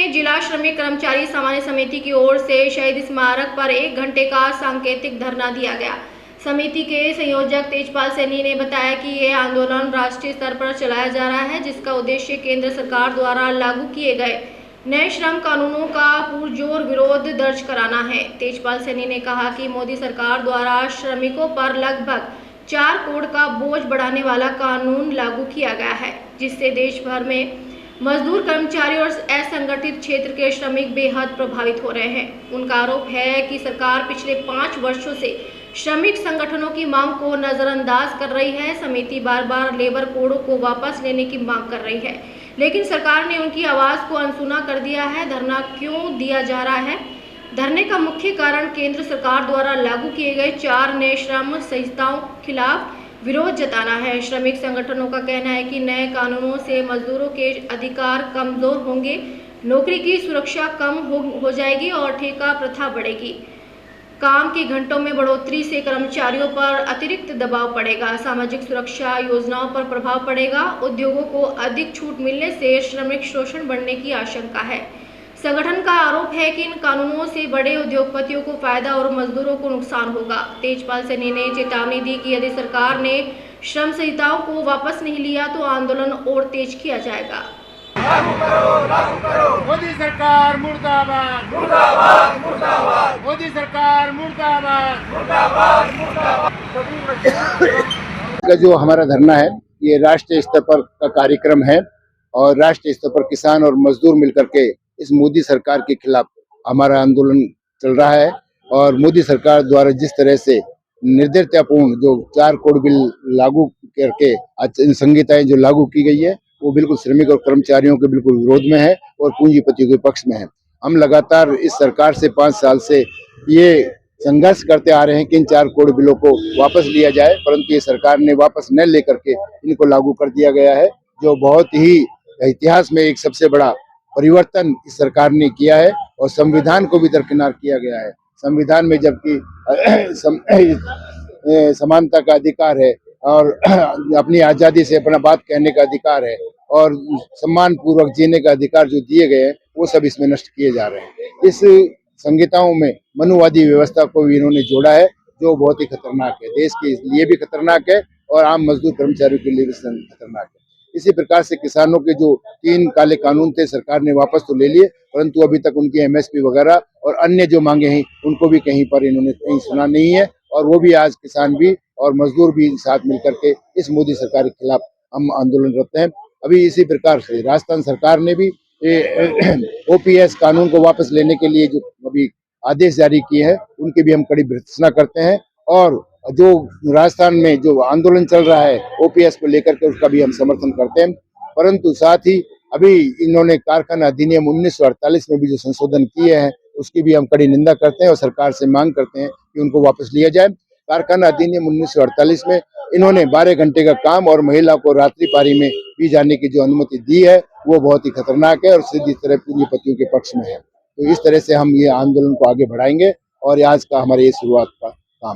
में जिला श्रमिक कर्मचारी सामान्य समिति की ओर से शहीद स्मारक पर 1 घंटे का सांकेतिक धरना दिया गया। समिति के संयोजक तेजपाल सैनी ने बताया कि यह आंदोलन राष्ट्रीय स्तर पर चलाया जा रहा है, जिसका उद्देश्य केंद्र सरकार द्वारा लागू किए गए नए श्रम कानूनों का पुरजोर विरोध दर्ज कराना है। तेजपाल सैनी ने कहा कि मोदी सरकार द्वारा श्रमिकों पर लगभग 4 करोड़ का बोझ बढ़ाने वाला कानून लागू किया गया है, जिससे देश भर में मजदूर, कर्मचारी और असंगठित क्षेत्र के श्रमिक बेहद प्रभावित हो रहे हैं। उनका आरोप है कि सरकार पिछले 5 वर्षों से श्रमिक संगठनों की मांग को नजरअंदाज कर रही है। समिति बार बार लेबर कोडों को वापस लेने की मांग कर रही है, लेकिन सरकार ने उनकी आवाज को अनसुना कर दिया है। धरना क्यों दिया जा रहा है? धरने का मुख्य कारण केंद्र सरकार द्वारा लागू किए गए 4 नए श्रम संहिताओं खिलाफ विरोध जताना है। श्रमिक संगठनों का कहना है कि नए कानूनों से मजदूरों के अधिकार कमजोर होंगे, नौकरी की सुरक्षा कम हो जाएगी और ठेका प्रथा बढ़ेगी। काम के घंटों में बढ़ोतरी से कर्मचारियों पर अतिरिक्त दबाव पड़ेगा, सामाजिक सुरक्षा योजनाओं पर प्रभाव पड़ेगा, उद्योगों को अधिक छूट मिलने से श्रमिक शोषण बढ़ने की आशंका है। संगठन का आरोप है कि इन कानूनों से बड़े उद्योगपतियों को फायदा और मजदूरों को नुकसान होगा। तेजपाल सैनी ने चेतावनी दी कि यदि सरकार ने श्रम संहिताओं को वापस नहीं लिया तो आंदोलन और तेज किया जाएगा। लागू करो, मोदी सरकार मुर्दाबाद, मुर्दाबाद, मुर्दाबाद, मोदी सरकार मुर्दाबाद, मुर्दाबाद, मुर्दाबाद। जो हमारा धरना है ये राष्ट्रीय स्तर पर का कार्यक्रम है और राष्ट्रीय स्तर पर किसान और मजदूर मिलकर के इस मोदी सरकार के खिलाफ हमारा आंदोलन चल रहा है। और मोदी सरकार द्वारा जिस तरह से निर्दयतापूर्ण जो 4 करोड़ बिल लागू करके संहिताएं जो लागू की गई है वो बिल्कुल श्रमिक और कर्मचारियों के बिल्कुल विरोध में है और पूंजीपतियों के पक्ष में है। हम लगातार इस सरकार से 5 साल से ये संघर्ष करते आ रहे हैं कि इन 4 करोड़ बिलों को वापस लिया जाए, परंतु ये सरकार ने वापस न लेकर के इनको लागू कर दिया गया है, जो बहुत ही इतिहास में एक सबसे बड़ा परिवर्तन इस सरकार ने किया है। और संविधान को भी दरकिनार किया गया है। संविधान में जबकि समानता का अधिकार है और अपनी आजादी से अपना बात कहने का अधिकार है और सम्मान पूर्वक जीने का अधिकार जो दिए गए हैं वो सब इसमें नष्ट किए जा रहे हैं। इस संहिताओं में मनुवादी व्यवस्था को भी इन्होंने जोड़ा है, जो बहुत ही खतरनाक है, देश के लिए भी खतरनाक है और आम मजदूर कर्मचारियों के लिए भी खतरनाक है। इसी प्रकार से किसानों के जो 3 काले कानून थे सरकार ने वापस तो ले लिए, परंतु अभी तक उनकी MSP वगैरह और अन्य जो मांगे हैं उनको भी कहीं पर इन्होंने कहीं सुना नहीं है। और वो भी आज किसान भी और मजदूर भी साथ मिलकर के इस मोदी सरकार के खिलाफ हम आंदोलनरत हैं। अभी इसी प्रकार से राजस्थान सरकार ने भी OPS कानून को वापस लेने के लिए जो अभी आदेश जारी किए हैं उनकी भी हम कड़ी भर्त्सना करते हैं। और जो राजस्थान में जो आंदोलन चल रहा है OPS को लेकर के उसका भी हम समर्थन करते हैं। परंतु साथ ही अभी इन्होंने कारखाना अधिनियम 1948 में भी जो संशोधन किए हैं उसकी भी हम कड़ी निंदा करते हैं और सरकार से मांग करते हैं कि उनको वापस लिया जाए। कारखाना अधिनियम 1948 में इन्होंने 12 घंटे का काम और महिला को रात्रि पारी में भी जाने की जो अनुमति दी है वो बहुत ही खतरनाक है और सीधी तरह पूंजीपतियों के पक्ष में है। तो इस तरह से हम ये आंदोलन को आगे बढ़ाएंगे और आज का हमारे ये शुरुआत का